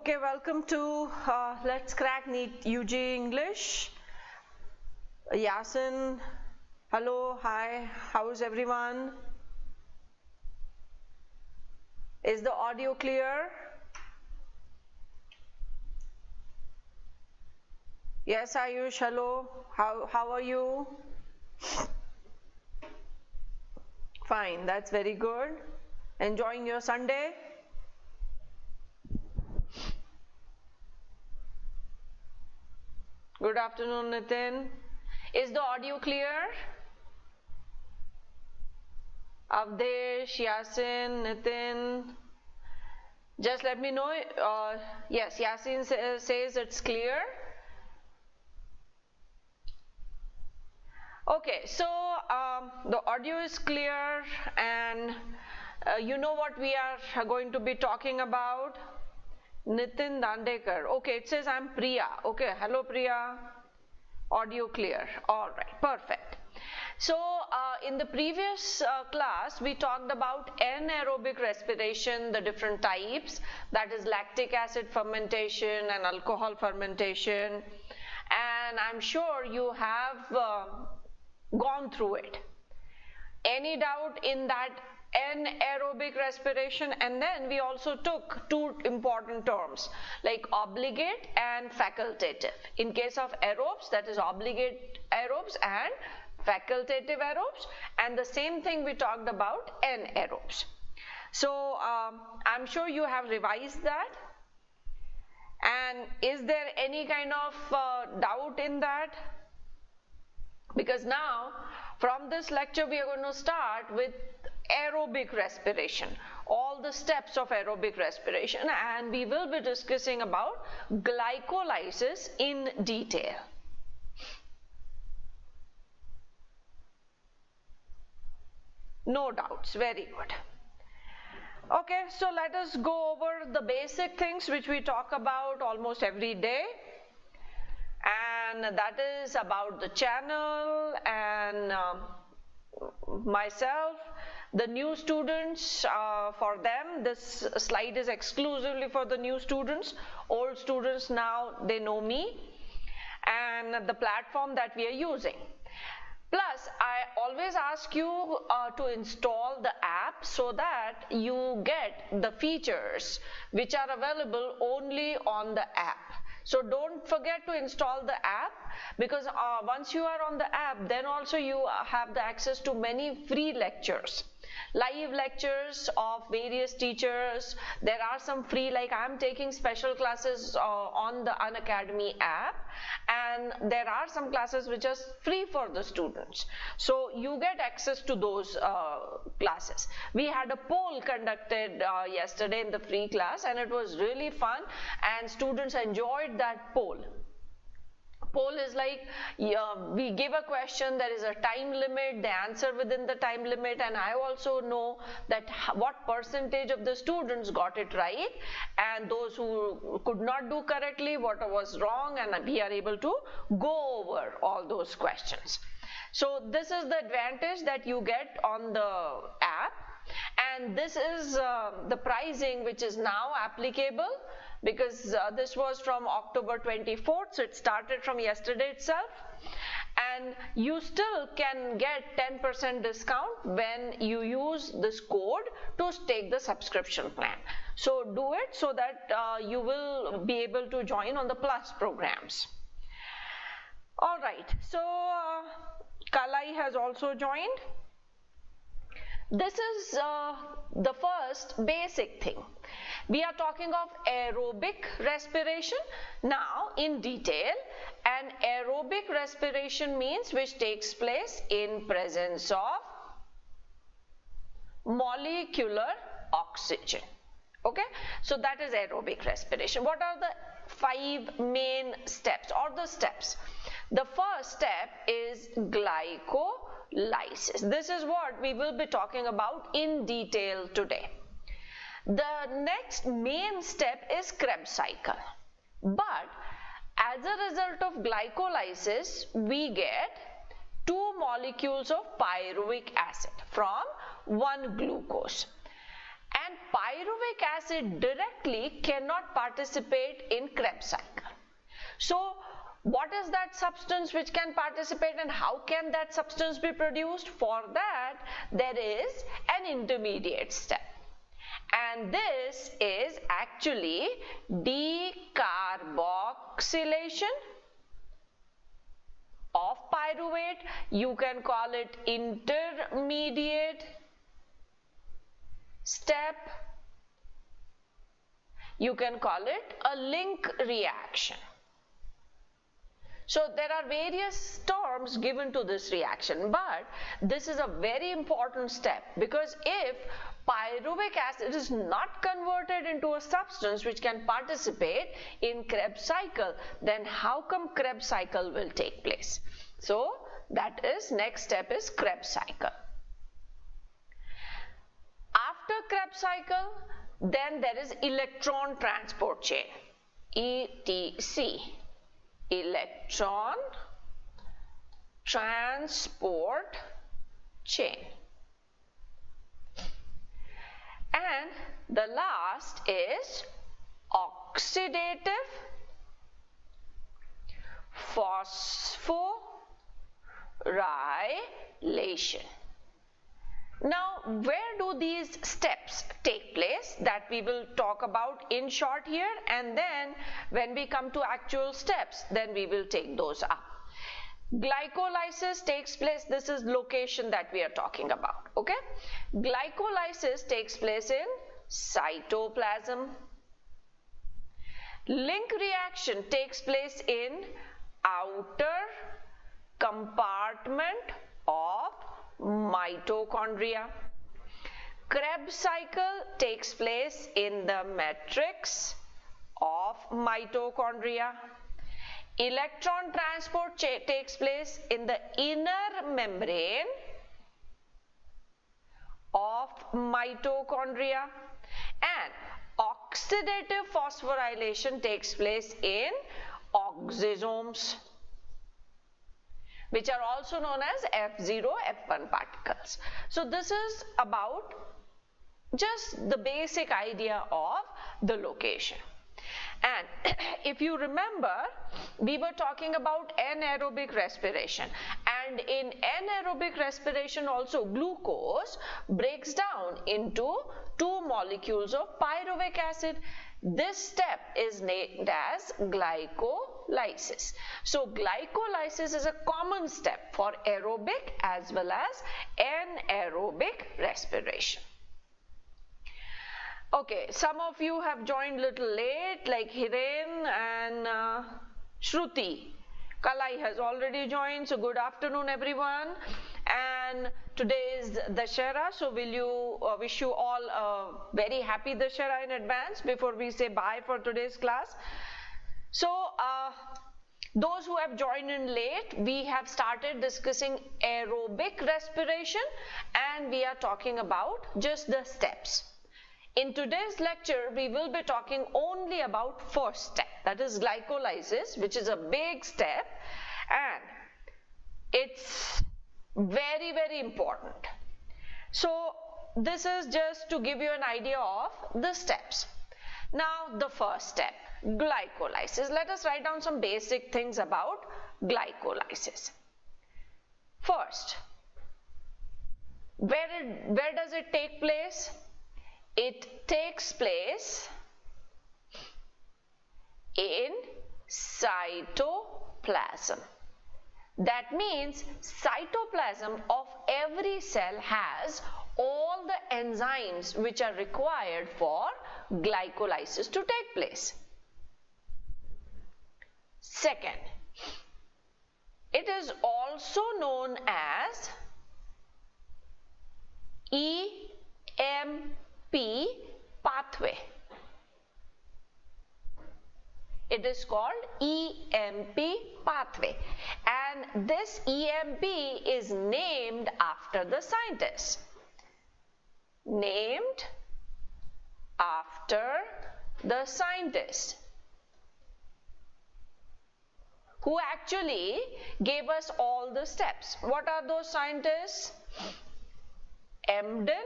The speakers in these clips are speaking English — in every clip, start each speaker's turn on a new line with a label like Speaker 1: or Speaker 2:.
Speaker 1: Okay, welcome to Let's Crack NEET UG English. Yasin, hello, hi, how is everyone? Is the audio clear? Yes, Ayush, hello, how are you? Fine, that's very good. Enjoying your Sunday? Good afternoon, Nitin. Is the audio clear? Avdesh, Yasin, Nitin. Just let me know. Yes, Yasin says it's clear. Okay, so the audio is clear, and you know what we are going to be talking about. Nitin Dandekar. Okay, it says I'm Priya. Okay, hello Priya. Audio clear. All right, perfect. So in the previous class we talked about anaerobic respiration, the different types, that is lactic acid fermentation and alcohol fermentation, and I'm sure you have gone through it. Any doubt in that anaerobic respiration? And then we also took two important terms like obligate and facultative. In case of aerobes, that is obligate aerobes and facultative aerobes, and the same thing we talked about anaerobes. So I'm sure you have revised that. And is there any kind of doubt in that? Because now from this lecture we are going to start with aerobic respiration, all the steps of aerobic respiration, and we will be discussing about glycolysis in detail. No doubts, very good. Okay, so let us go over the basic things which we talk about almost every day, and that is about the channel and myself. The new students, for them this slide is exclusively for the new students. Old students, now they know me and the platform that we are using. Plus I always ask you to install the app so that you get the features which are available only on the app. So don't forget to install the app, because once you are on the app, then also you have the access to many free lectures, live lectures of various teachers. There are some free, like I'm taking special classes on the Unacademy app, and there are some classes which are free for the students. So you get access to those classes. We had a poll conducted yesterday in the free class, and it was really fun, and students enjoyed that poll. Poll is like, we give a question, there is a time limit, they answer within the time limit, and I also know that what percentage of the students got it right, and those who could not do correctly, what was wrong, and we are able to go over all those questions. So this is the advantage that you get on the app, and this is the pricing which is now applicable, because this was from October 24th, so it started from yesterday itself, and you still can get 10% discount when you use this code to take the subscription plan. So do it so that you will be able to join on the plus programs. All right, so Kalai has also joined. This is the first basic thing. We are talking of aerobic respiration now in detail, and aerobic respiration means which takes place in presence of molecular oxygen. Okay, so that is aerobic respiration. What are the 5 main steps or the steps? The first step is glycolysis. This is what we will be talking about in detail today. The next main step is Krebs cycle, but as a result of glycolysis we get 2 molecules of pyruvic acid from 1 glucose, And pyruvic acid directly cannot participate in Krebs cycle. So what is that substance which can participate, and how can that substance be produced? For that there is an intermediate step, and this is actually decarboxylation of pyruvate. You can call it intermediate step. You can call it a link reaction. So there are various terms given to this reaction, but this is a very important step, because if pyruvic acid is not converted into a substance which can participate in Krebs cycle, then how come Krebs cycle will take place? So that is, next step is Krebs cycle. After Krebs cycle, then there is electron transport chain, ETC, electron transport chain. And the last is oxidative phosphorylation. Now, where do these steps take place? That we will talk about in short here, and then when we come to actual steps, then we will take those up. Glycolysis takes place, this is location that we are talking about, okay? Glycolysis takes place in cytoplasm. Link reaction takes place in outer compartment of mitochondria. Krebs cycle takes place in the matrix of mitochondria. Electron transport takes place in the inner membrane of mitochondria, and oxidative phosphorylation takes place in oxysomes, which are also known as F0, F1 particles. So this is about just the basic idea of the location. And if you remember, we were talking about anaerobic respiration, and in anaerobic respiration also glucose breaks down into two molecules of pyruvic acid. This step is named as glycolysis. So glycolysis is a common step for aerobic as well as anaerobic respiration. Okay, some of you have joined little late, like Hiren and Shruti. Kalai has already joined, so good afternoon everyone. And today is Dashera, so will you wish you all a very happy Dashera in advance before we say bye for today's class. So those who have joined in late, we have started discussing aerobic respiration, and we are talking about just the steps. In today's lecture, we will be talking only about first step, that is glycolysis, which is a big step, and it's very, very important. So this is just to give you an idea of the steps. Now the first step, glycolysis. Let us write down some basic things about glycolysis. First, where does it take place? It takes place in cytoplasm. That means cytoplasm of every cell has all the enzymes which are required for glycolysis to take place. Second, it is also known as EMP pathway. It is called EMP pathway, and this EMP is named after the scientist. Named after the scientist who actually gave us all the steps. What are those scientists? Emden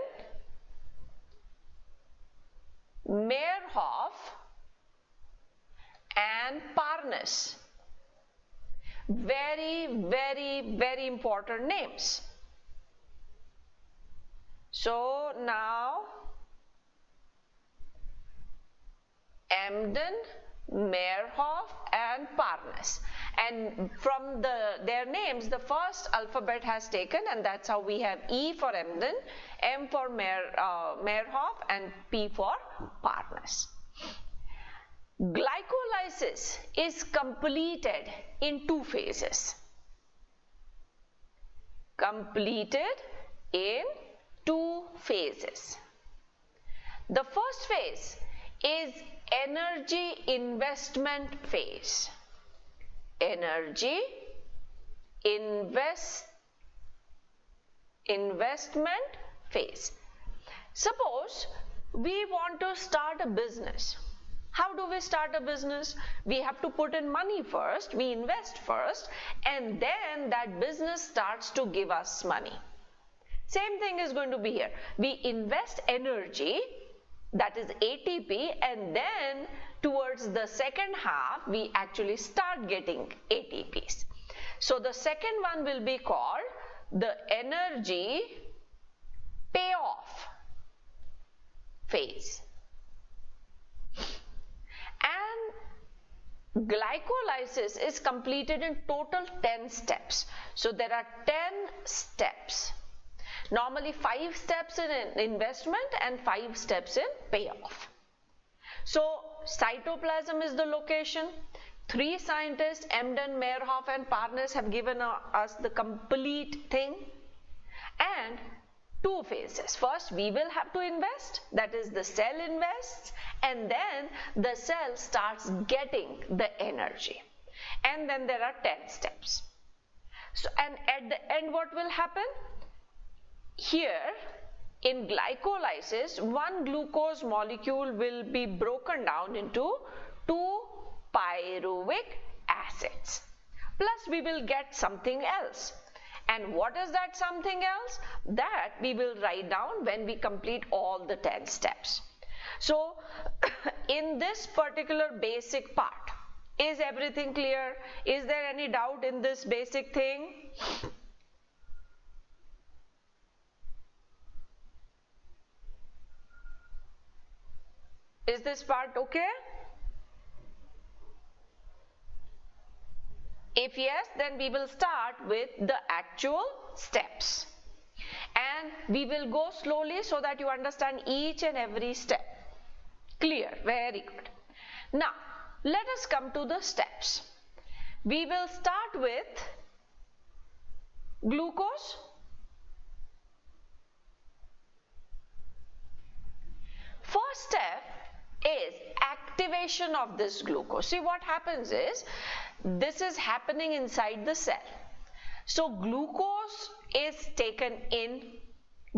Speaker 1: Payoff, and Parnas. Very, very, very important names. So now Emden, Payoff, and Parnas, and from their names the first alphabet has taken, and that's how we have E for Emden, M for Payoff, and P for Parnas. Glycolysis is completed in two phases. Completed in two phases. The first phase is energy investment phase. Energy investment phase. Suppose we want to start a business. How do we start a business? We have to put in money first, we invest first, and then that business starts to give us money. Same thing is going to be here. We invest energy, that is ATP, and then towards the second half we actually start getting ATPs. So the second one will be called the energy payoff phase. And glycolysis is completed in total 10 steps. So there are 10 steps. Normally 5 steps in investment and 5 steps in payoff. So cytoplasm is the location. 3 scientists, Emden, Payoff, and Parnas, have given us the complete thing. And 2 phases. First we will have to invest, that is the cell invests, and then the cell starts getting the energy. And then there are 10 steps. So, and at the end what will happen? Here in glycolysis, one glucose molecule will be broken down into 2 pyruvic acids. Plus we will get something else. And what is that something else? That we will write down when we complete all the 10 steps. So in this particular basic part, is everything clear? Is there any doubt in this basic thing? Is this part okay? If yes, then we will start with the actual steps. And we will go slowly so that you understand each and every step. Clear? Very good. Now, let us come to the steps. We will start with glucose. First step is activation of this glucose. See, what happens is, this is happening inside the cell. So glucose is taken in.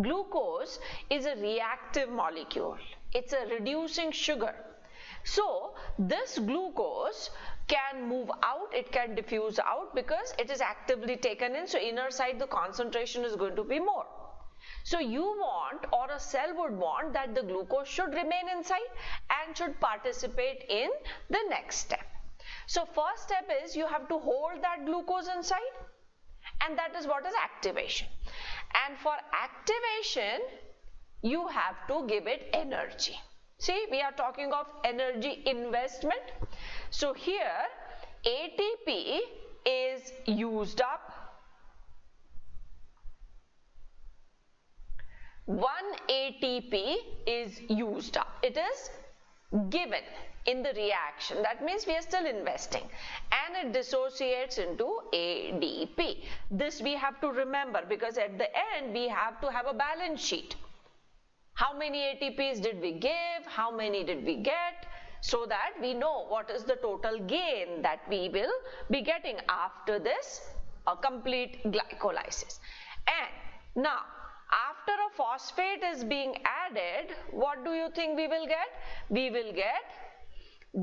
Speaker 1: Glucose is a reactive molecule. It's a reducing sugar. So this glucose can move out, it can diffuse out because it is actively taken in. So inner side the concentration is going to be more. So you want, or a cell would want, that the glucose should remain inside and should participate in the next step. So first step is you have to hold that glucose inside, and that is what is activation. And for activation, you have to give it energy. See, we are talking of energy investment. So here ATP is used up. 1 ATP is used up. It is given in the reaction. That means we are still investing, and it dissociates into ADP. This we have to remember, because at the end we have to have a balance sheet. How many ATPs did we give? How many did we get? So that we know what is the total gain that we will be getting after this complete glycolysis. And now, after a phosphate is being added, what do you think we will get? We will get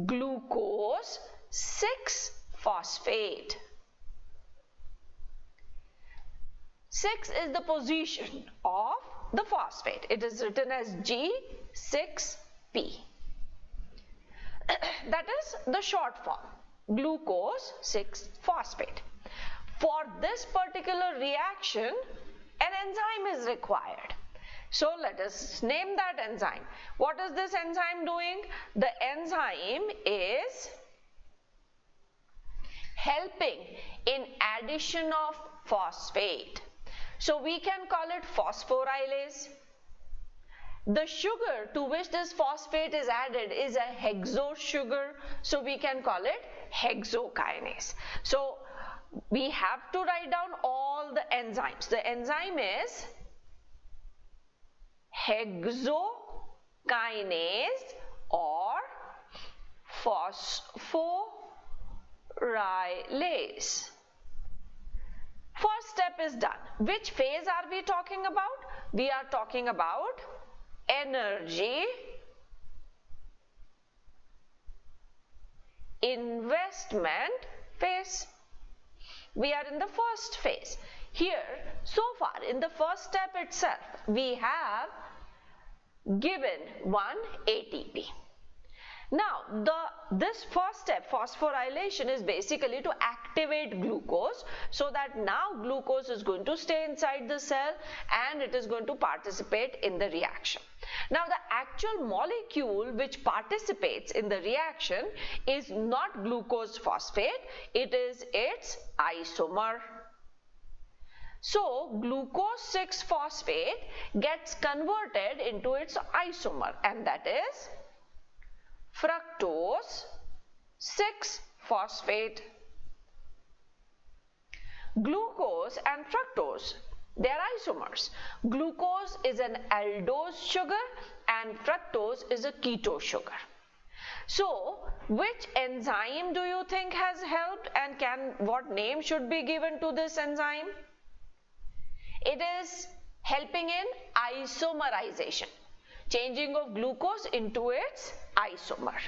Speaker 1: glucose 6-phosphate. 6 is the position of the phosphate. It is written as G6P. that is the short form, glucose 6-phosphate. For this particular reaction, an enzyme is required. So let us name that enzyme. What is this enzyme doing? The enzyme is helping in addition of phosphate. So we can call it phosphorylase. The sugar to which this phosphate is added is a hexose sugar, so we can call it hexokinase. So we have to write down all the enzymes. The enzyme is hexokinase or phosphorylase. First step is done. Which phase are we talking about? We are talking about energy investment phase. We are in the first phase. Here, so far in the first step itself, we have given 1 ATP. Now, this first step, phosphorylation, is basically to activate glucose, so that now glucose is going to stay inside the cell and it is going to participate in the reaction. Now, the actual molecule which participates in the reaction is not glucose phosphate, it is its isomer. So, glucose 6-phosphate gets converted into its isomer, and that is fructose 6-phosphate. Glucose and fructose, they are isomers. Glucose is an aldose sugar and fructose is a ketose sugar. So, which enzyme do you think has helped, and what name should be given to this enzyme? It is helping in isomerization, changing of glucose into its isomer.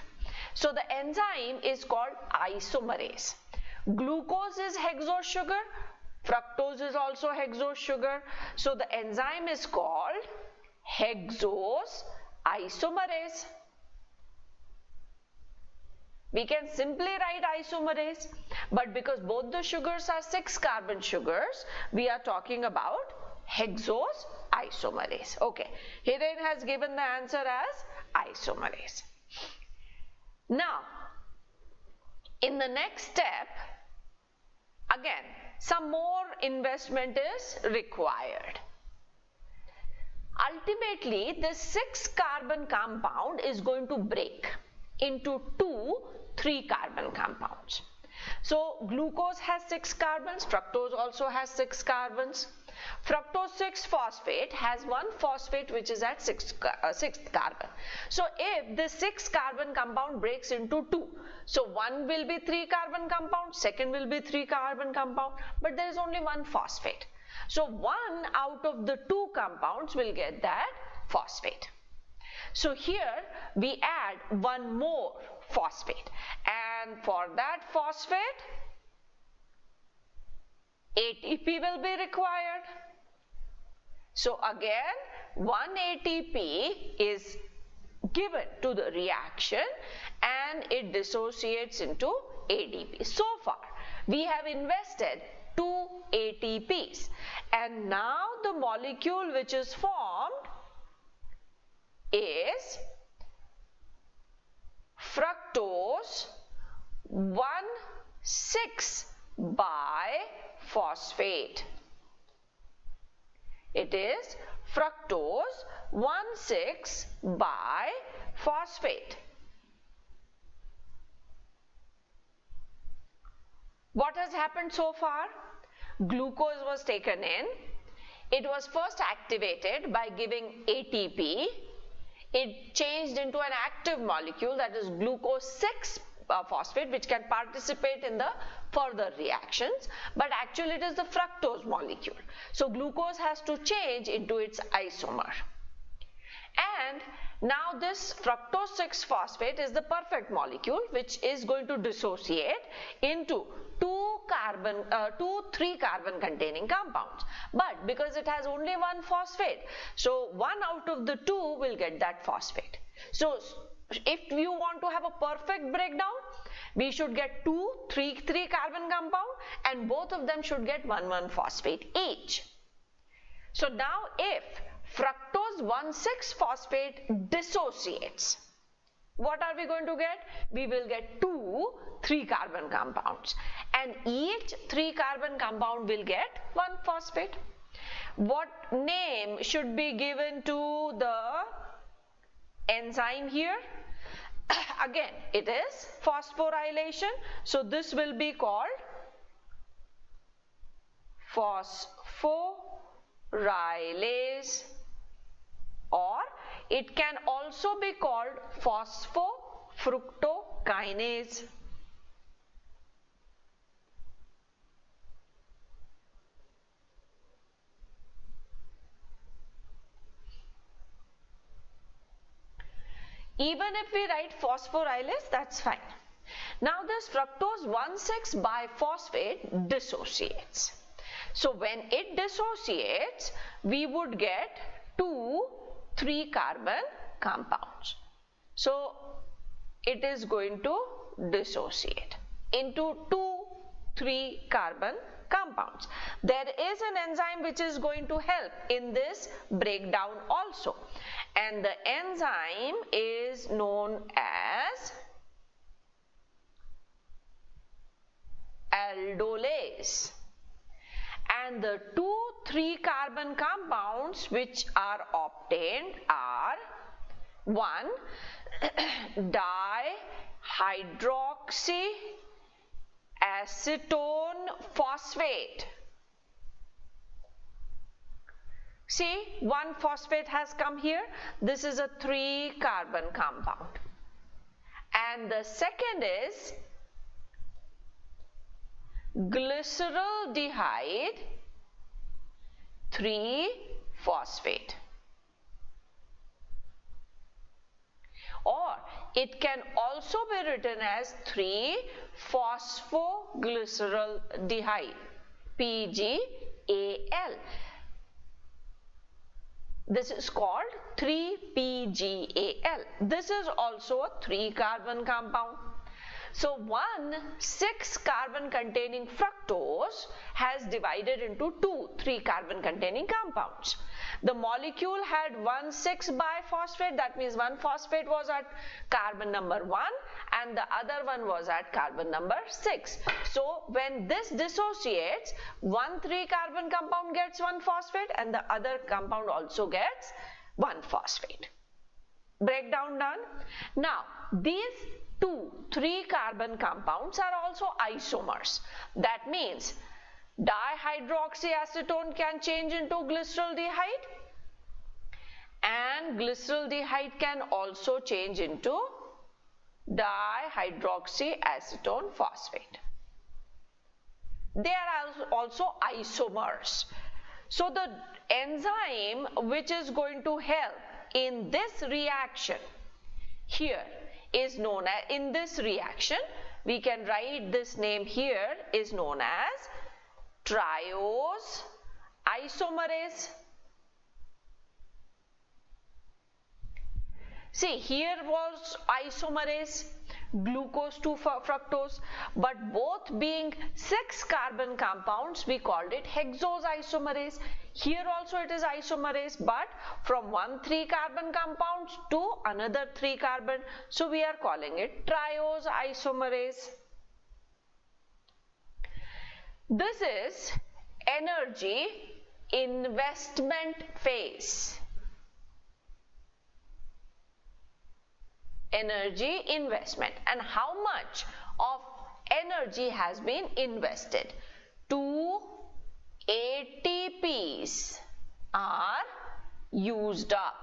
Speaker 1: So the enzyme is called isomerase. Glucose is hexose sugar, fructose is also hexose sugar. So the enzyme is called hexose isomerase. We can simply write isomerase, but because both the sugars are 6-carbon sugars, we are talking about hexose isomerase. Okay, Hiren has given the answer as isomerase. Now, in the next step, again, some more investment is required. Ultimately, this 6-carbon compound is going to break into 2 3-carbon compounds. So glucose has 6 carbons, fructose also has 6 carbons. Fructose 6-phosphate has 1 phosphate which is at 6th carbon. So if this 6-carbon compound breaks into 2, so one will be 3-carbon compound, second will be 3-carbon compound, but there is only 1 phosphate. So 1 out of the 2 compounds will get that phosphate. So here we add 1 more phosphate, and for that phosphate ATP will be required. So again 1 ATP is given to the reaction and it dissociates into ADP. So far we have invested 2 ATPs, and now the molecule which is formed is fructose 1,6-biphosphate. It is fructose 1,6-biphosphate. What has happened so far? Glucose was taken in. It was first activated by giving ATP. It changed into an active molecule, that is glucose 6-phosphate, which can participate in the further reactions, but actually it is the fructose molecule. So glucose has to change into its isomer. And now this fructose 6-phosphate is the perfect molecule which is going to dissociate into 2 3-carbon containing compounds, but because it has only 1 phosphate, so 1 out of the 2 will get that phosphate. So if you want to have a perfect breakdown, we should get three carbon compound, and both of them should get 1,1-phosphate each. So now if fructose 1,6-phosphate dissociates, what are we going to get? We will get 2 3-carbon compounds, and each 3-carbon compound will get 1 phosphate. What name should be given to the enzyme here? Again, it is phosphorylation, so this will be called phosphorylase, or it can also be called phosphofructokinase. Even if we write phosphorylase, that's fine. Now this fructose 1,6-biphosphate dissociates. So when it dissociates, we would get 2 3-carbon compounds. So it is going to dissociate into 2 3-carbon compounds. There is an enzyme which is going to help in this breakdown also, and the enzyme is known as aldolase, and the 2 3-carbon compounds which are obtained are 1 dihydroxyacetone phosphate. See, 1 phosphate has come here. This is a 3-carbon compound, and the second is glycerol dehyde 3-phosphate, or it can also be written as 3-phosphoglycerol dehyde, PGAL. This is called 3-PGAL. This is also a 3-carbon compound. So 1 6-carbon containing fructose has divided into 2 3-carbon containing compounds. The molecule had 1 6-biphosphate, that means 1 phosphate was at carbon number 1 and the other one was at carbon number 6. So when this dissociates, 1 3-carbon compound gets 1 phosphate and the other compound also gets 1 phosphate. Breakdown done. Now these 2 3-carbon compounds are also isomers. That means dihydroxyacetone can change into glycerol dehyde, and glycerol dehyde can also change into dihydroxyacetone phosphate. They are also isomers. So the enzyme which is going to help in this reaction here is known as, in this reaction we can write this name here, is known as triose isomerase. See, here was isomerase, glucose to fructose, but both being 6-carbon compounds, we called it hexose isomerase. Here also it is isomerase, but from 1 3-carbon compound to another 3-carbon, so we are calling it triose isomerase. This is energy investment phase. Energy investment, and how much of energy has been invested? 2 ATPs are used up.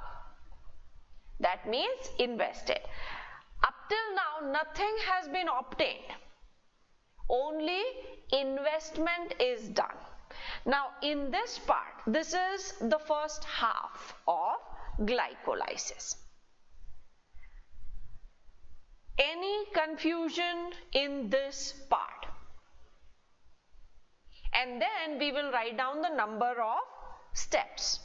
Speaker 1: That means invested. Up till now nothing has been obtained, only investment is done. Now in this part, this is the first half of glycolysis. Any confusion in this part? And then we will write down the number of steps.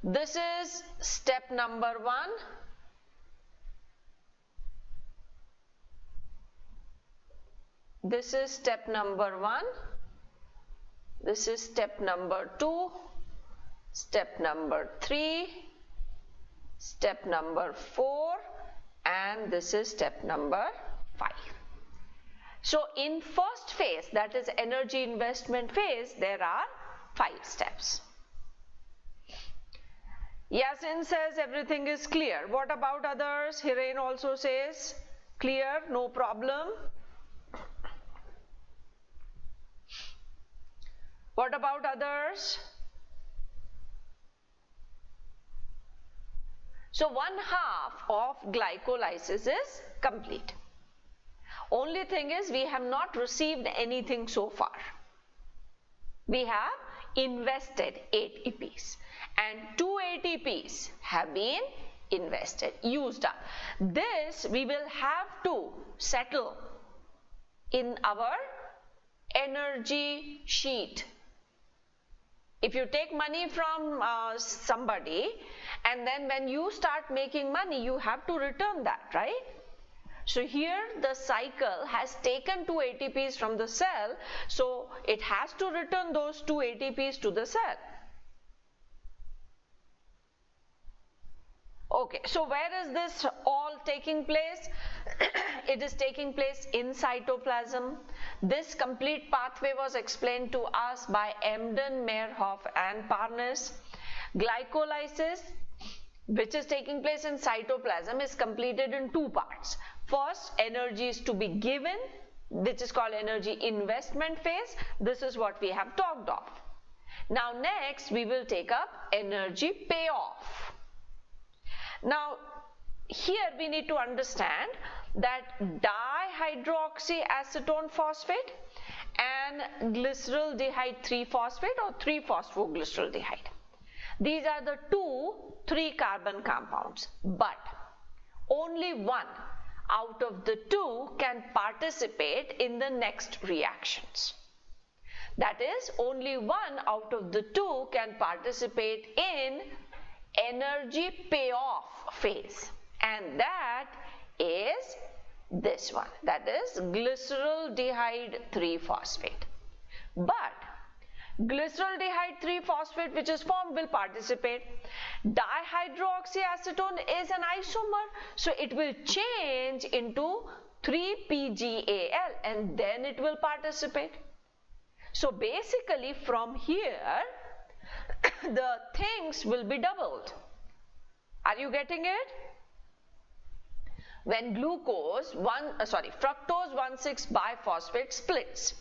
Speaker 1: This is step number 1. This is step number 1. This is step number 2. Step number 3. Step number 4. And this is step number 5. So in first phase, that is energy investment phase, there are 5 steps. Yasin says everything is clear. What about others? Hiren also says clear, no problem. What about others? So 1/2 of glycolysis is complete. Only thing is we have not received anything so far. We have invested ATPs and 2 ATPs have been invested, used up. This we will have to settle in our energy sheet. If you take money from somebody and then when you start making money, you have to return that, right? So here the cycle has taken 2 ATPs from the cell, so it has to return those 2 ATPs to the cell. Okay, so where is this all taking place? It is taking place in cytoplasm. This complete pathway was explained to us by Emden, Meyerhoff and Parnas. Glycolysis, which is taking place in cytoplasm, is completed in 2 parts. First, energy is to be given, which is called energy investment phase. This is what we have talked of. Now next we will take up energy payoff. Now here we need to understand that dihydroxyacetone phosphate and glycerol dehyde 3-phosphate or 3-phosphoglyceraldehyde. These are the 2 3-carbon compounds, but only one out of the 2 can participate in the next reactions. That is, only one out of the 2 can participate in energy payoff phase, and that is this one, that is glycerol dehyde 3-phosphate. But glycerol dehyde 3-phosphate which is formed will participate. Dihydroxyacetone is an isomer, so it will change into 3-PGAL and then it will participate. So basically from here the things will be doubled. Are you getting it? When fructose 1,6-biphosphate splits,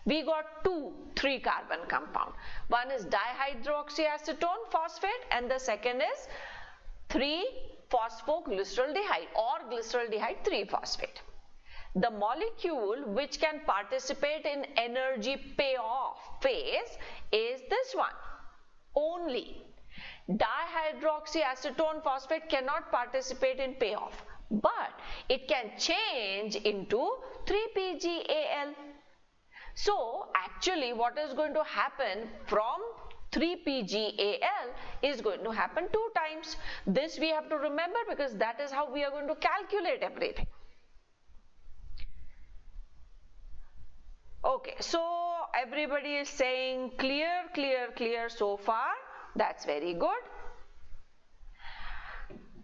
Speaker 1: we got 2 3-carbon compound. One is dihydroxyacetone phosphate and the second is 3-phosphoglyceraldehyde or glyceraldehyde 3-phosphate. The molecule which can participate in energy payoff phase is this one only. Dihydroxyacetone phosphate cannot participate in payoff, but it can change into 3-PGAL. So actually what is going to happen from 3-PGAL is going to happen 2 times. This we have to remember because that is how we are going to calculate everything. Okay, so everybody is saying clear, clear, clear so far. That's very good.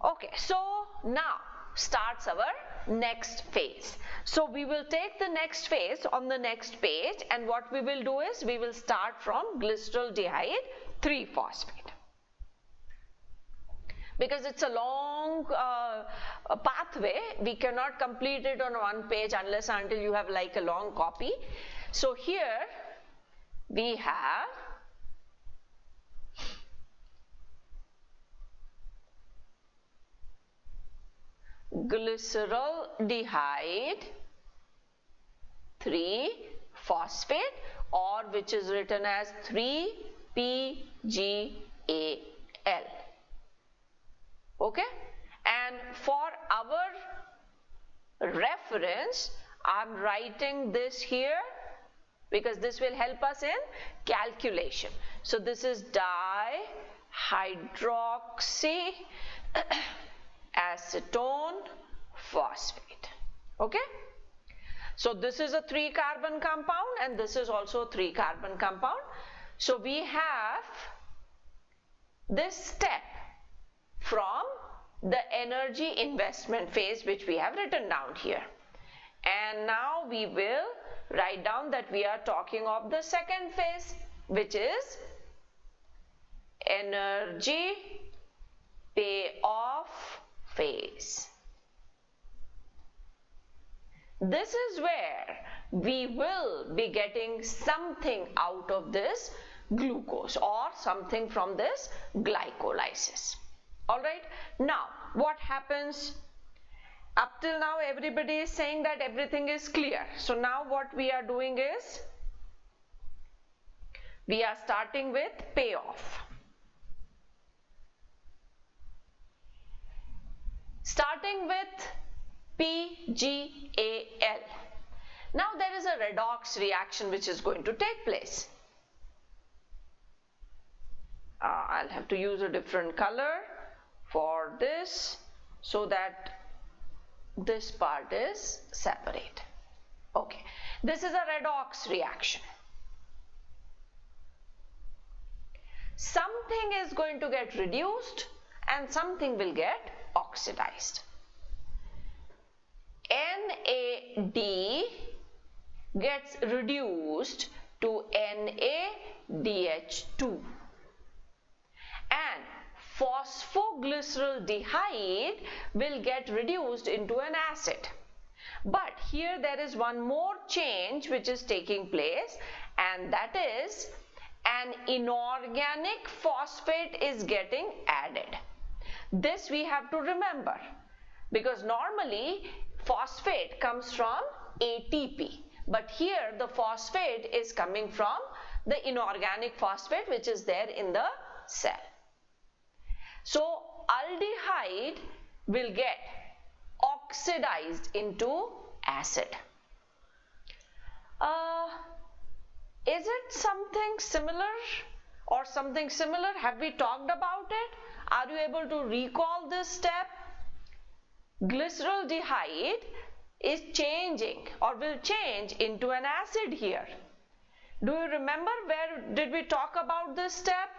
Speaker 1: Okay, so now starts our next phase. So we will take the next phase on the next page, and what we will do is we will start from glycerol dehyde 3-phosphate. Because it's a long pathway, we cannot complete it on one page unless until you have like a long copy. So here we have glycerol dehyde 3-phosphate, or which is written as 3-PGAL. Okay, and for our reference I'm writing this here because this will help us in calculation. So this is hydroxy acetone phosphate. Okay, so this is a 3-carbon compound and this is also a 3-carbon compound. So we have this step from the energy investment phase which we have written down here, and now we will write down that we are talking of the second phase, which is energy payoff phase. This is where we will be getting something out of this glucose or something from this glycolysis. Alright, now what happens? Up till now everybody is saying that everything is clear. So now what we are doing is we are starting with payoff. Starting with PGAL. Now there is a redox reaction which is going to take place. I'll have to use a different color for this so that this part is separate. Okay, this is a redox reaction. Something is going to get reduced and something will get oxidized. NAD gets reduced to NADH2 and phosphoglyceraldehyde will get reduced into an acid. But here there is one more change which is taking place, and that is an inorganic phosphate is getting added. This we have to remember, because normally phosphate comes from ATP, but here the phosphate is coming from the inorganic phosphate which is there in the cell. So aldehyde will get oxidized into acid. Is it something similar or something similar? Have we talked about it? Are you able to recall this step? Glyceraldehyde is changing or will change into an acid here. Do you remember where did we talk about this step?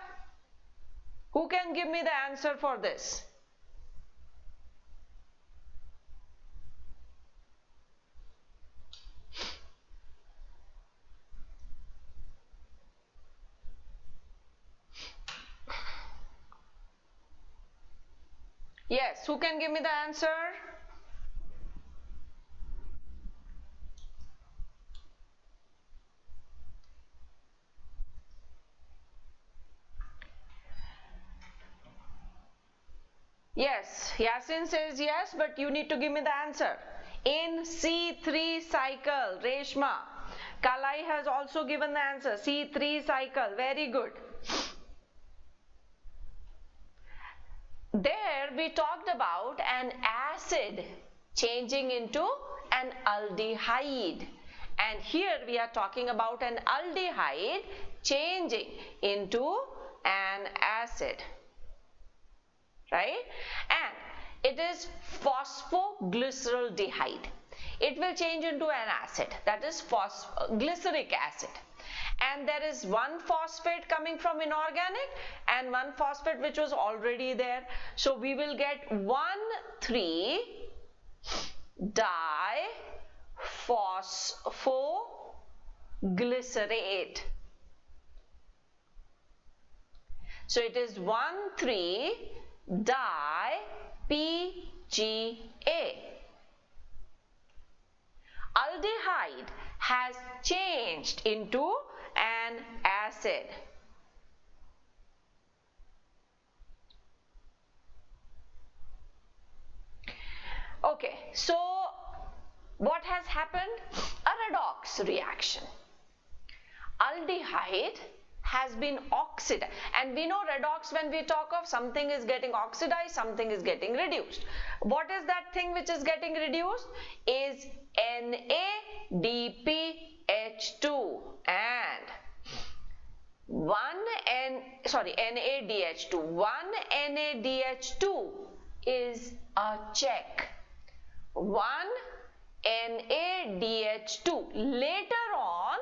Speaker 1: Who can give me the answer for this? Yes, who can give me the answer? Yes, Yasin says yes, but you need to give me the answer. In C3 cycle, Reshma. Kalai has also given the answer. C3 cycle, very good. There we talked about an acid changing into an aldehyde, and here we are talking about an aldehyde changing into an acid, right? And it is phosphoglyceraldehyde. It will change into an acid, that is glyceric acid. And there is one phosphate coming from inorganic and one phosphate which was already there. So we will get 1,3-diphosphoglycerate. So it is 1,3-di-PGA. Aldehyde has changed into an acid. Okay, so what has happened? A redox reaction. Aldehyde has been oxidized, and we know redox, when we talk of something is getting oxidized, something is getting reduced. What is that thing which is getting reduced? Is NADPH2, and NADH2. 1 NADH2 is a check. 1 NADH2 later on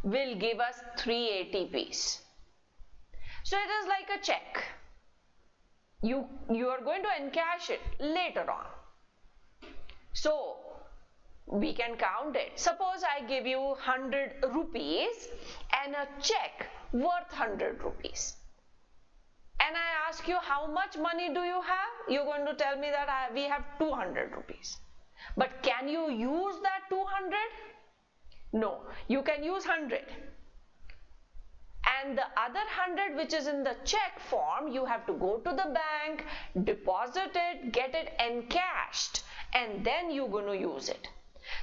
Speaker 1: will give us 3 ATPs. So it is like a check. You are going to encash it later on. So we can count it. Suppose I give you 100 rupees and a check worth 100 rupees. And I ask you, how much money do you have? You're going to tell me that we have 200 rupees. But can you use that 200? No, you can use 100. And the other 100 which is in the check form, you have to go to the bank, deposit it, get it encashed, and then you're going to use it.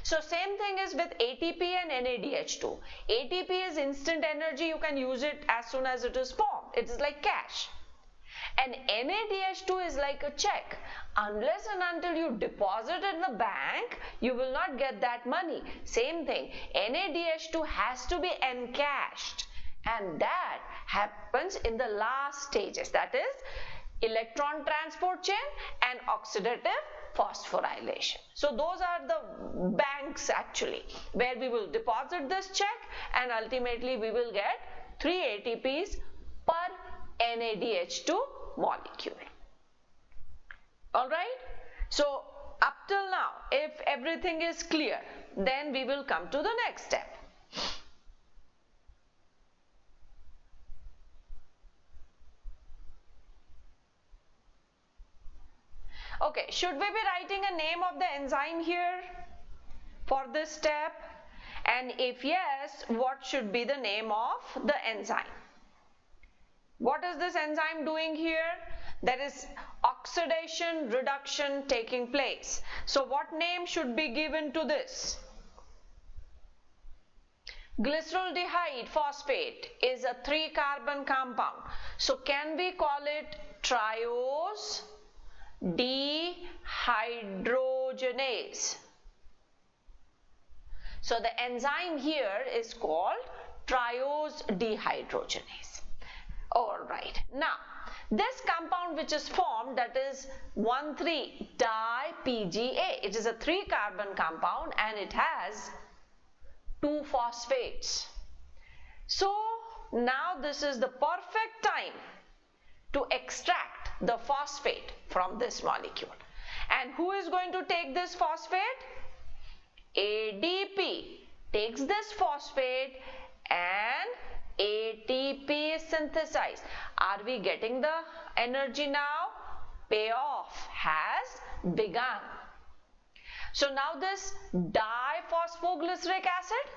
Speaker 1: So same thing is with ATP and NADH2. ATP is instant energy, you can use it as soon as it is formed. It is like cash. And NADH2 is like a check. Unless and until you deposit in the bank, you will not get that money. Same thing, NADH2 has to be encashed. And that happens in the last stages, that is electron transport chain and oxidative phosphorylation. So those are the banks actually where we will deposit this check and ultimately we will get 3 ATPs per NADH2 molecule. Alright, so up till now, if everything is clear, then we will come to the next step. Okay, should we be writing a name of the enzyme here for this step? And if yes, what should be the name of the enzyme? What is this enzyme doing here? There is oxidation reduction taking place. So what name should be given to this? Glycerol dehyde phosphate is a 3-carbon compound. So can we call it triose dehydrogenase? So the enzyme here is called triose dehydrogenase. Alright, now this compound which is formed, that is 1,3-dipGA. It is a 3-carbon compound and it has 2 phosphates. So now this is the perfect time to extract the phosphate from this molecule. And who is going to take this phosphate? ADP takes this phosphate and ATP is synthesized. Are we getting the energy now? Payoff has begun. So now this diphosphoglyceric acid,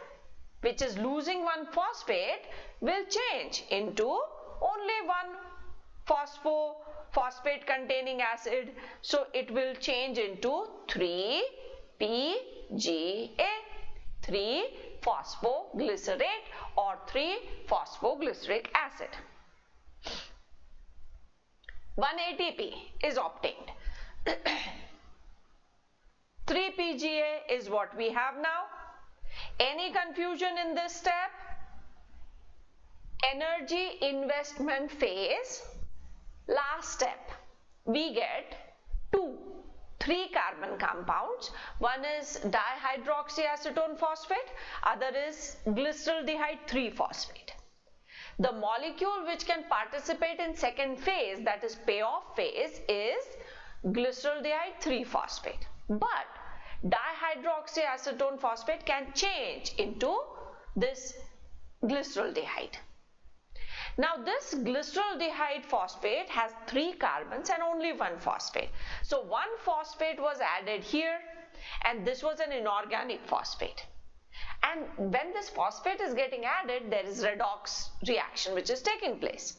Speaker 1: which is losing 1 phosphate, will change into only 1 phosphate containing acid. So it will change into 3-PGA, 3-phosphoglycerate or 3-phosphoglyceric acid. 1 ATP is obtained. 3-PGA is what we have now. Any confusion in this step? Energy investment phase, last step, we get 2 3-carbon compounds. One is dihydroxyacetone phosphate, other is glyceraldehyde 3-phosphate. The molecule which can participate in second phase, that is payoff phase, is glyceraldehyde 3-phosphate. But dihydroxyacetone phosphate can change into this glyceraldehyde. Now this glyceraldehyde phosphate has 3 carbons and only 1 phosphate. So 1 phosphate was added here and this was an inorganic phosphate. And when this phosphate is getting added, there is redox reaction which is taking place.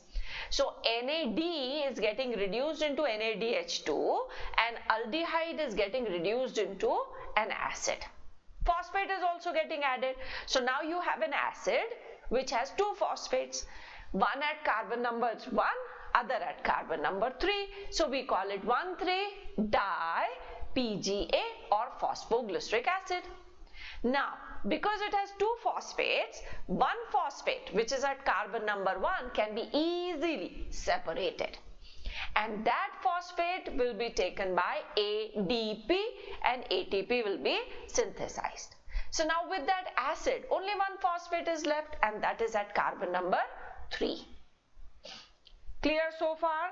Speaker 1: So NAD is getting reduced into NADH2 and aldehyde is getting reduced into an acid. Phosphate is also getting added. So now you have an acid which has 2 phosphates. One at carbon number 1, other at carbon number 3. So we call it 1,3-dipGA or phosphoglyceric acid. Now because it has two phosphates, one phosphate which is at carbon number 1 can be easily separated, and that phosphate will be taken by ADP and ATP will be synthesized. So now with that acid, only one phosphate is left, and that is at carbon number 3. Clear so far?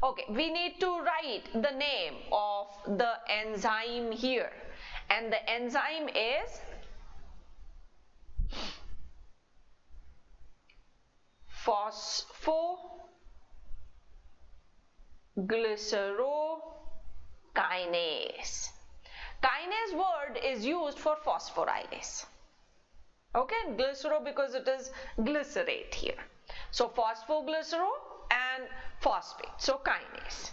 Speaker 1: Okay, we need to write the name of the enzyme here, and the enzyme is phosphoglycerokinase. Kinase word is used for phosphorylase. Okay, glycero because it is glycerate here. So phosphoglycero and phosphate. So kinase.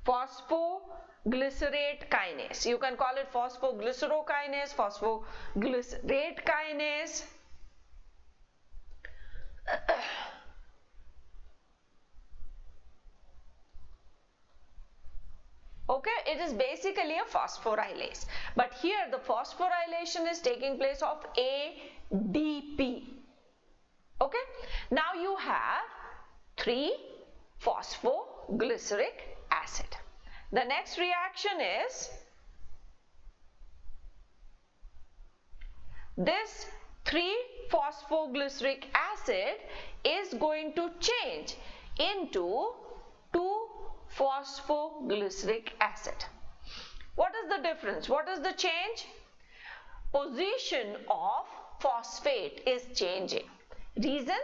Speaker 1: Phosphoglycerate kinase. You can call it phosphoglycerokinase, phosphoglycerate kinase. Okay, it is basically a phosphorylase, but here the phosphorylation is taking place of ADP. Okay, now you have 3-phosphoglyceric acid. The next reaction is this 3-phosphoglyceric acid is going to change into 2-phosphoglyceric acid. What is the difference? What is the change? Position of phosphate is changing. Reason?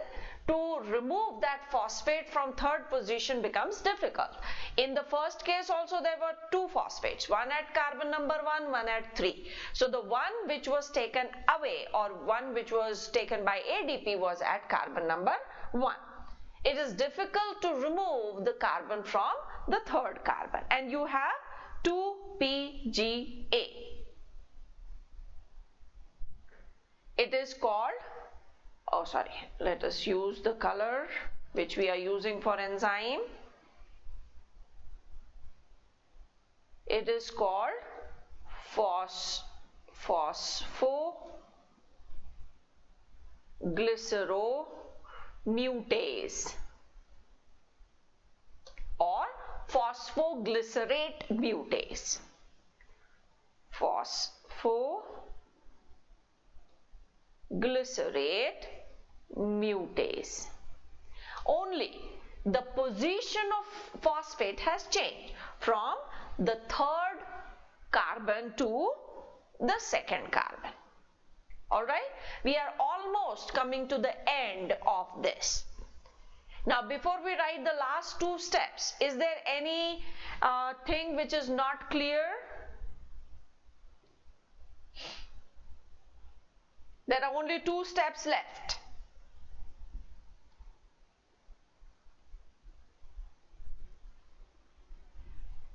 Speaker 1: To remove that phosphate from third position becomes difficult. In the first case also there were 2 phosphates, one at carbon number 1, one at 3. So the one which was taken away, or one which was taken by ADP, was at carbon number 1. It is difficult to remove the carbon from the third carbon, and you have 2PGA. It is called, oh sorry, let us use the color which we are using for enzyme. It is called phosphoglyceromutase or phosphoglycerate mutase. Phosphoglycerate mutase. Only the position of phosphate has changed from the third carbon to the second carbon. Alright, we are almost coming to the end of this. Now before we write the last 2 steps, is there any thing which is not clear? There are only 2 steps left.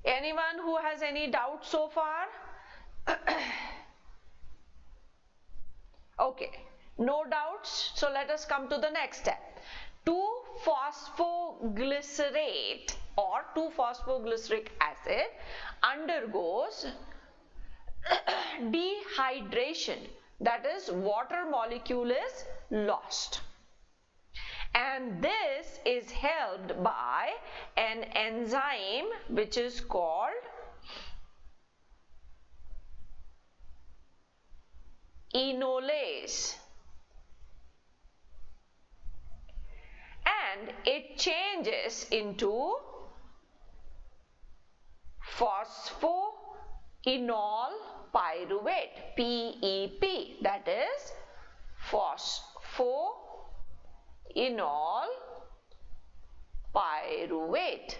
Speaker 1: Anyone who has any doubt so far? Okay, no doubts. So let us come to the next step. 2-phosphoglycerate or 2-phosphoglyceric acid undergoes dehydration, that is, water molecule is lost, and this is helped by an enzyme which is called enolase, and it changes into phosphoenol pyruvate, PEP, that is phosphoenol pyruvate.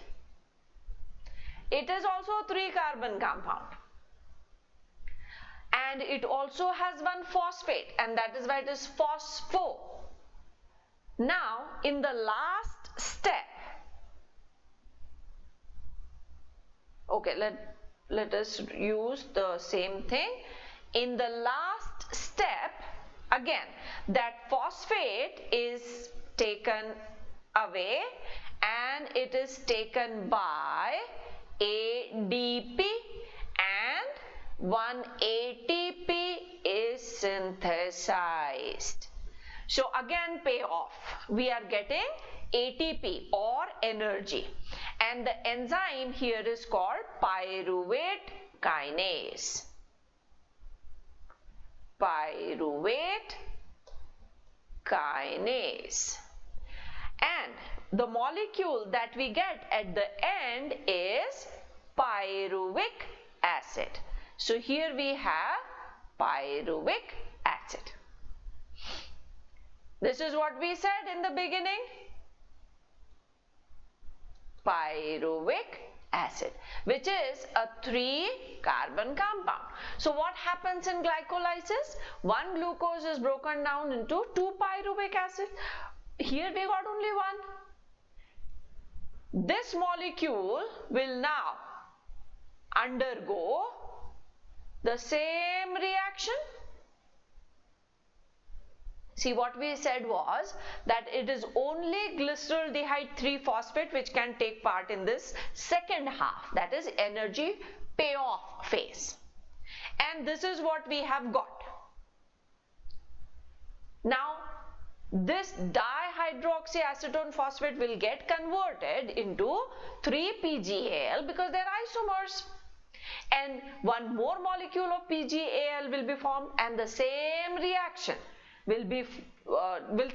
Speaker 1: It is also a 3-carbon compound, and it also has one phosphate, and that is why it is phospho. Now in the last step, okay, let us use the same thing. In the last step, again, that phosphate is taken away and it is taken by ADP and 1 ATP is synthesized. So again payoff, we are getting ATP or energy, and the enzyme here is called pyruvate kinase. Pyruvate kinase. And the molecule that we get at the end is pyruvic acid. So here we have pyruvic acid. This is what we said in the beginning. Pyruvic acid, which is a 3-carbon compound. So what happens in glycolysis? One glucose is broken down into 2 pyruvic acid. Here we got only one. This molecule will now undergo the same reaction. See, what we said was that it is only glycerol dehyde 3-phosphate which can take part in this second half, that is energy payoff phase. And this is what we have got. Now, this dihydroxyacetone phosphate will get converted into 3-PGAL because they are isomers. And one more molecule of PGAL will be formed, and the same reaction will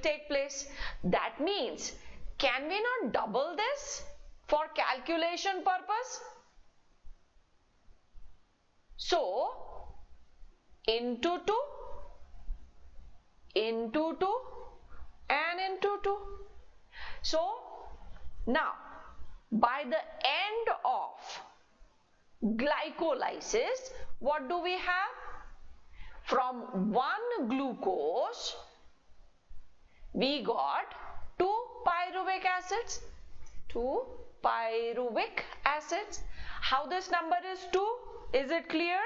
Speaker 1: take place. That means, can we not double this for calculation purpose? So, into 2, into 2 and into 2. So, now by the end of glycolysis, what do we have? From 1 glucose, we got 2 pyruvic acids. 2 pyruvic acids. How this number is 2? Is it clear?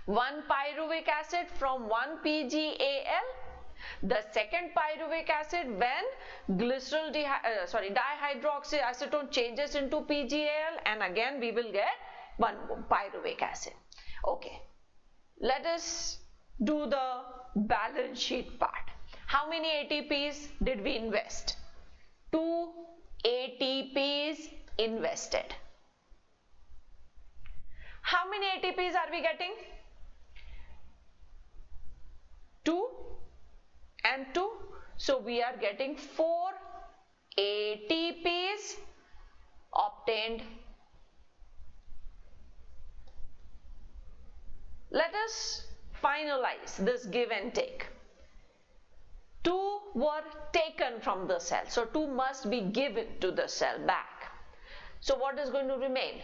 Speaker 1: 1 pyruvic acid from 1 PGAL. The second pyruvic acid when dihydroxyacetone changes into PGAL, and again we will get 1 pyruvic acid. Okay. Let us do the balance sheet part. How many ATPs did we invest? 2 ATPs invested. How many ATPs are we getting? 2 and 2. So we are getting 4 ATPs obtained. Let us finalize this give and take. 2 were taken from the cell. So 2 must be given to the cell back. So what is going to remain?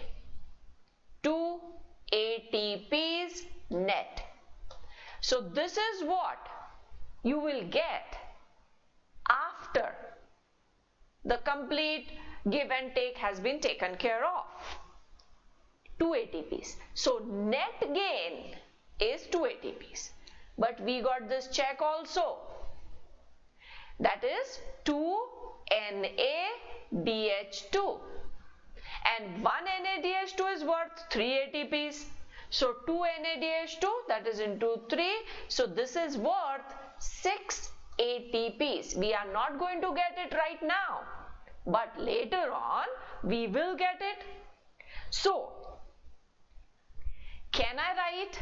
Speaker 1: 2 ATPs net. So this is what you will get after the complete give and take has been taken care of. 2 ATPs. So net gain is 2 ATPs. But we got this check also. That is 2 NADH2. And 1 NADH2 is worth 3 ATPs. So 2 NADH2, that is into 3. So this is worth 6 ATPs. We are not going to get it right now, but later on we will get it. So can I write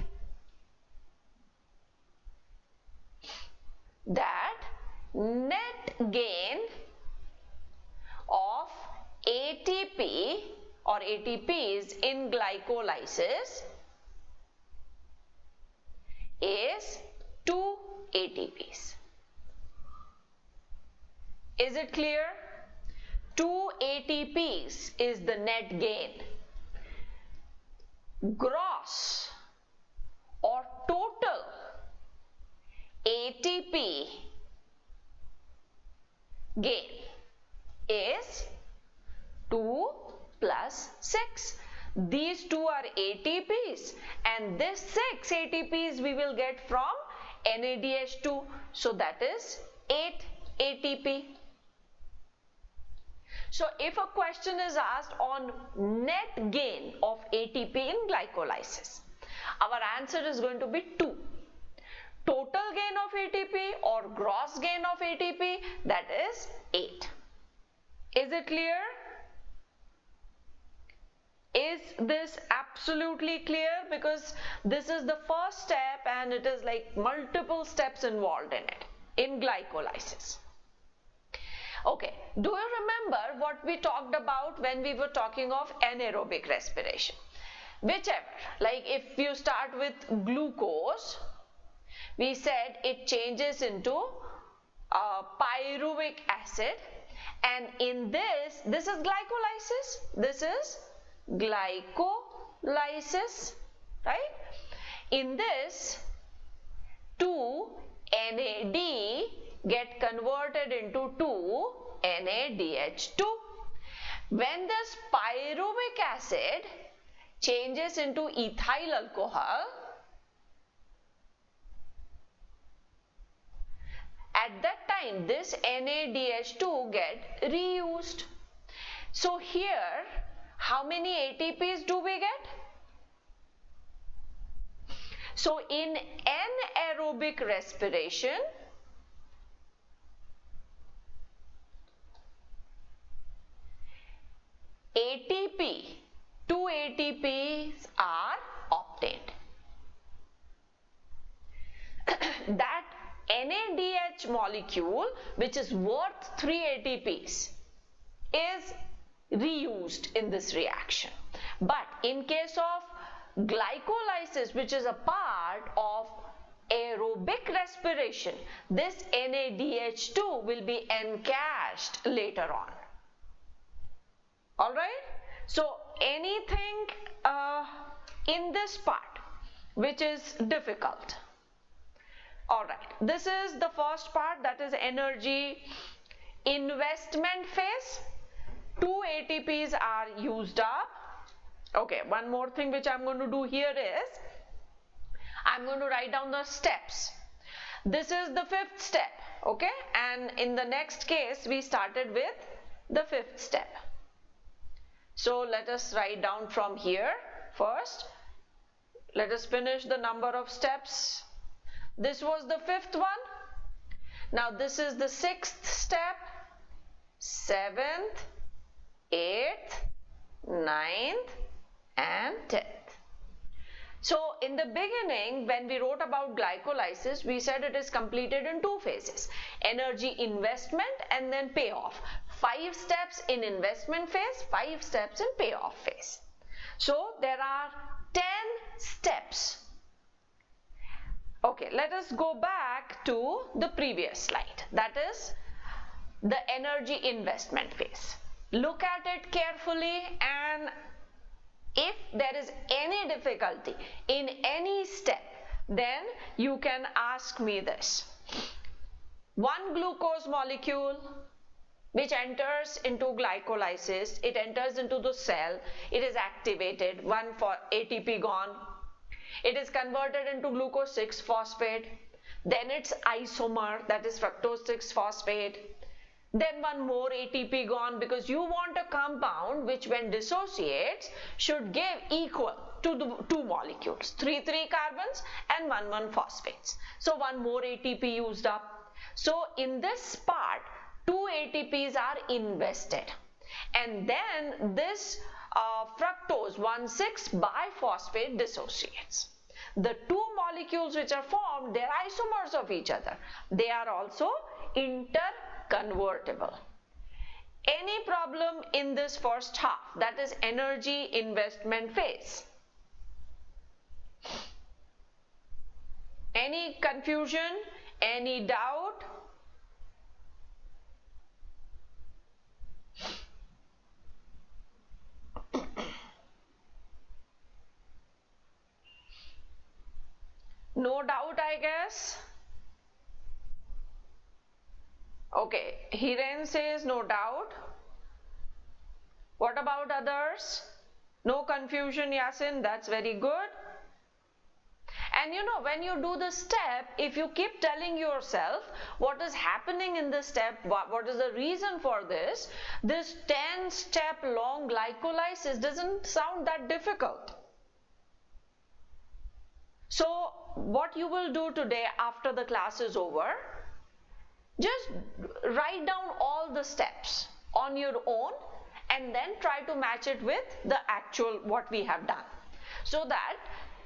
Speaker 1: that net gain of ATP or ATPs in glycolysis is 2 ATPs. Is it clear? 2 ATPs is the net gain. Gross or total ATP gain is 2 plus 6. These 2 are ATPs, and this 6 ATPs we will get from NADH2. So that is 8 ATP. So if a question is asked on net gain of ATP in glycolysis, our answer is going to be 2. Total gain of ATP or gross gain of ATP, that is 8. Is it clear? Is this absolutely clear? Because this is the first step and it is like multiple steps involved in it, in glycolysis. Okay, do you remember what we talked about when we were talking of anaerobic respiration? Whichever, like if you start with glucose, we said it changes into pyruvic acid, and in this is glycolysis, this is glycolysis, right? In this, 2 NAD get converted into 2 NADH2. When this pyruvic acid changes into ethyl alcohol, at that time this NADH2 get reused. So here, how many ATPs do we get? So in anaerobic respiration, ATP, 2 ATPs are obtained. That NADH molecule, which is worth 3 ATPs, is reused in this reaction. But in case of glycolysis, which is a part of aerobic respiration, this NADH2 will be encashed later on. Alright, so anything in this part which is difficult? Alright, this is the first part, that is energy investment phase. 2 ATPs are used up. Okay, one more thing which I'm going to do here is, I'm going to write down the steps. This is the 5th step, okay, and in the next case we started with the 5th step. So let us write down from here first. Let us finish the number of steps. This was the 5th one. Now this is the 6th step, 7th, 8th, 9th and 10th. So in the beginning, when we wrote about glycolysis, we said it is completed in 2 phases, energy investment and then payoff. 5 steps in investment phase, 5 steps in payoff phase. So there are 10 steps. Okay, let us go back to the previous slide, that is the energy investment phase. Look at it carefully, and if there is any difficulty in any step, then you can ask me this. One glucose molecule which enters into glycolysis, it enters into the cell, it is activated, one for ATP gone, it is converted into glucose 6-phosphate, then its isomer, that is fructose 6-phosphate, then one more ATP gone, because you want a compound which when dissociates should give equal to the 2 molecules, 3 carbons and 1 phosphates. So one more ATP used up. So in this part, 2 ATPs are invested, and then this fructose 1,6-biphosphate dissociates. The 2 molecules which are formed, they are isomers of each other. They are also interconvertible. Any problem in this first half, that is energy investment phase? Any confusion? Any doubt? No doubt, I guess. Okay, Hiren says no doubt. What about others? No confusion, Yasin, that's very good. And you know, when you do the step, if you keep telling yourself what is happening in this step, what is the reason for this 10-step long glycolysis doesn't sound that difficult. So what you will do today after the class is over, just write down all the steps on your own and then try to match it with the actual what we have done, so that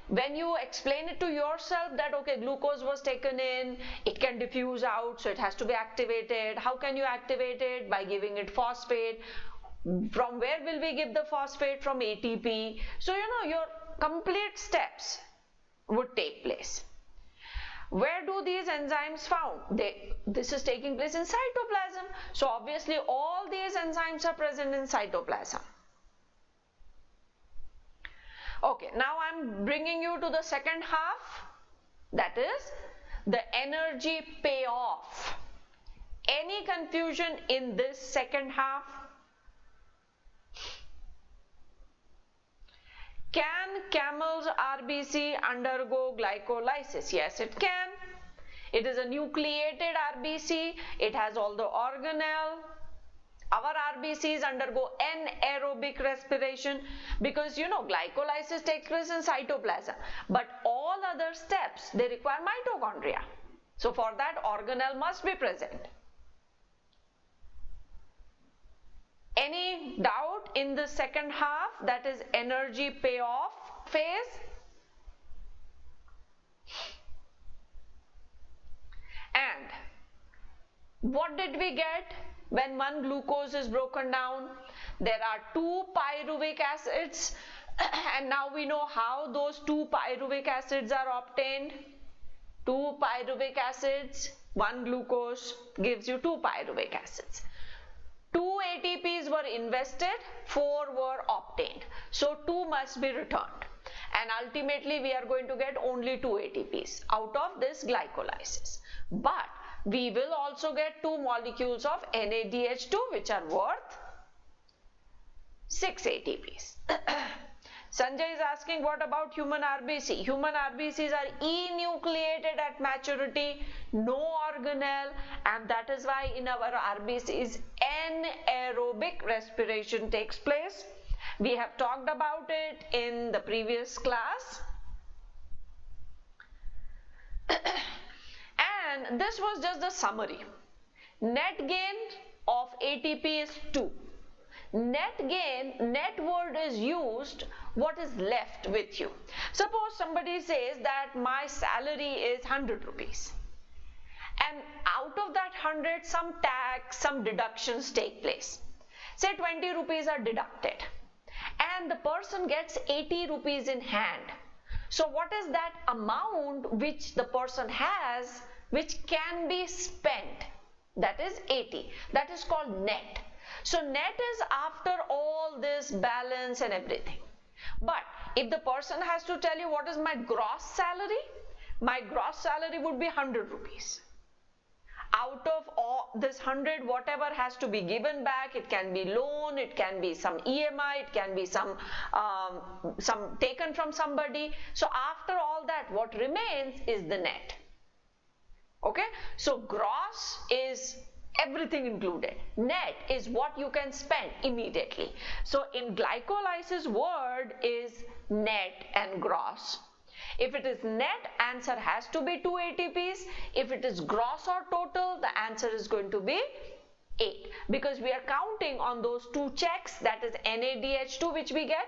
Speaker 1: when you explain it to yourself that okay, glucose was taken in, it can diffuse out, so it has to be activated. How can you activate it? By giving it phosphate. From where will we give the phosphate? From ATP. So you know, your complete steps would take place. Where do these enzymes found? This is taking place in cytoplasm. So obviously all these enzymes are present in cytoplasm. Okay, now I'm bringing you to the second half, that is the energy payoff. Any confusion in this second half? Can camel's RBC undergo glycolysis? Yes, it can. It is a nucleated RBC. It has all the organelle. Our RBCs undergo anaerobic respiration because you know glycolysis takes place in cytoplasm, but all other steps they require mitochondria. So for that, organelle must be present. Any doubt in the second half, that is energy payoff phase? And what did we get when one glucose is broken down? There are 2 pyruvic acids and now we know how those 2 pyruvic acids are obtained. 2 pyruvic acids, 1 glucose gives you 2 pyruvic acids. 2 ATPs were invested, 4 were obtained. So 2 must be returned. And ultimately we are going to get only 2 ATPs out of this glycolysis. But we will also get 2 molecules of NADH2 which are worth 6 ATPs. Sanjay is asking, what about human RBC? Human RBCs are enucleated at maturity, no organelle, and that is why in our RBCs anaerobic respiration takes place. We have talked about it in the previous class. And this was just the summary. Net gain of ATP is 2. Net gain, net word is used, what is left with you. Suppose somebody says that my salary is 100 rupees and out of that 100 some tax, some deductions take place. Say 20 rupees are deducted and the person gets 80 rupees in hand. So what is that amount which the person has which can be spent? That is 80. That is called net. So net is after all this balance and everything. But if the person has to tell you what is my gross salary would be 100 rupees. Out of all this 100, whatever has to be given back, it can be loan, it can be some EMI, it can be some taken from somebody. So after all that, what remains is the net. Okay, so gross is everything included. Net is what you can spend immediately. So in glycolysis, word is net and gross. If it is net, answer has to be 2 ATPs. If it is gross or total, the answer is going to be 8, because we are counting on those 2 checks, that is NADH2 which we get,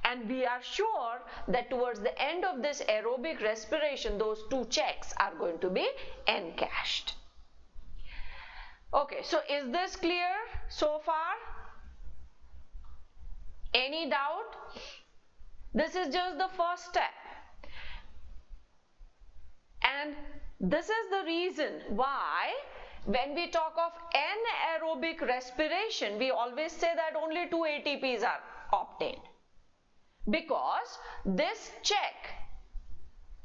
Speaker 1: and we are sure that towards the end of this aerobic respiration those 2 checks are going to be encashed. Okay, so is this clear so far? Any doubt? This is just the first step. And this is the reason why when we talk of anaerobic respiration, we always say that only 2 ATPs are obtained. Because this check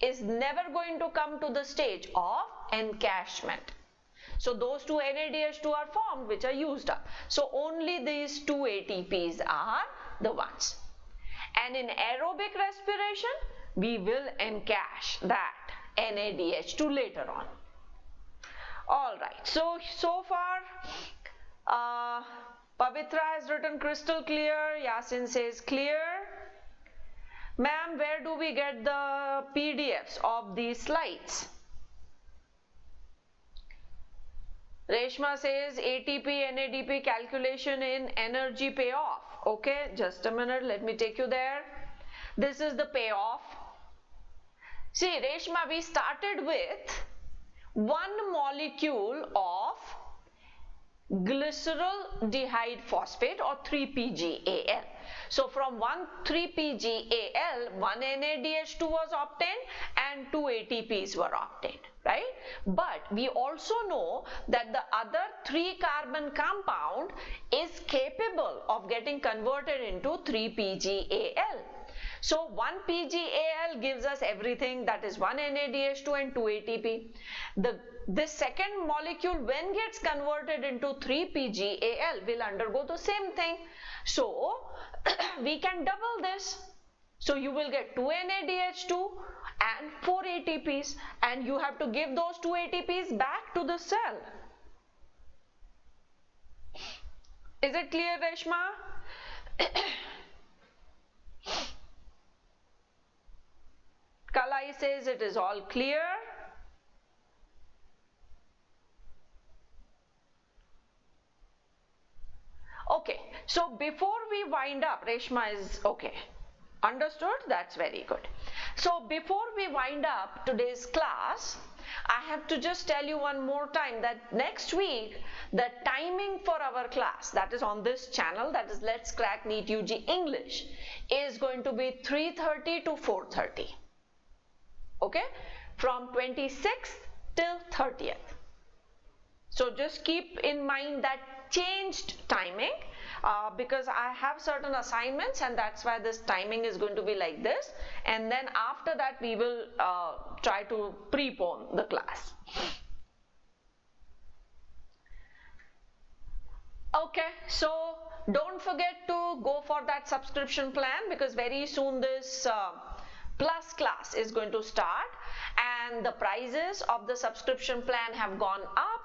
Speaker 1: is never going to come to the stage of encashment. So those 2 NADH2 are formed which are used up. So only these 2 ATPs are the ones. And in aerobic respiration, we will encache that NADH2 later on. Alright, so far Pavitra has written crystal clear, Yasin says clear. Ma'am, where do we get the PDFs of these slides? Reshma says ATP, NADP calculation in energy payoff. Okay, just a minute, let me take you there. This is the payoff. See, Reshma, we started with one molecule of glycerol dehyde phosphate or 3-PGAL. So from 3-PGAL, one NADH2 was obtained and 2 ATPs were obtained, right? But we also know that the other 3-carbon compound is capable of getting converted into 3-PGAL. So 1-PGAL gives us everything, that is 1 NADH2 and 2 ATP. This second molecule, when gets converted into 3-PGAL, will undergo the same thing. So we can double this. So you will get 2 NADH2 and 4 ATPs, and you have to give those 2 ATPs back to the cell. Is it clear, Reshma? Kalai says it is all clear. Okay, so before we wind up, Reshma is okay. Understood? That's very good. So before we wind up today's class, I have to just tell you one more time that next week, the timing for our class, that is on this channel, that is Let's Crack NEET UG English, is going to be 3:30 to 4:30. Okay, from 26th till 30th. So just keep in mind that changed timing because I have certain assignments, and that's why this timing is going to be like this, and then after that we will try to prepone the class. Okay, so don't forget to go for that subscription plan, because very soon this plus class is going to start, and the prices of the subscription plan have gone up.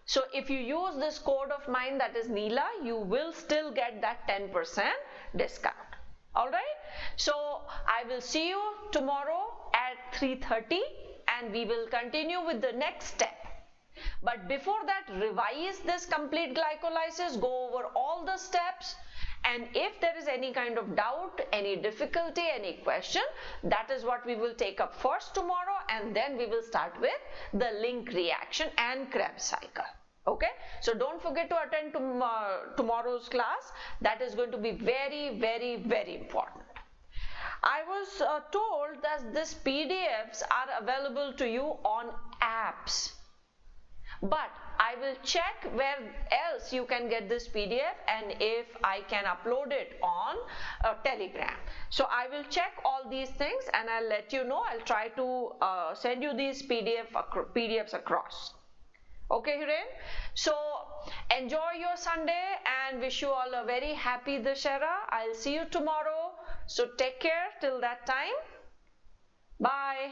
Speaker 1: So if you use this code of mine, that is Neela, you will still get that 10% discount. Alright, so I will see you tomorrow at 3:30, and we will continue with the next step. But before that, revise this complete glycolysis, go over all the steps, and if there is any kind of doubt, any difficulty, any question, that is what we will take up first tomorrow, and then we will start with the link reaction and Krebs cycle. Okay, so don't forget to attend tomorrow's class. That is going to be very, very, very important. I was told that these PDFs are available to you on apps, but I will check where else you can get this PDF and if I can upload it on Telegram. So I will check all these things and I'll let you know. I'll try to send you these PDFs across. Okay, Hiren? So enjoy your Sunday and wish you all a very happy Dussehra. I'll see you tomorrow. So take care till that time. Bye.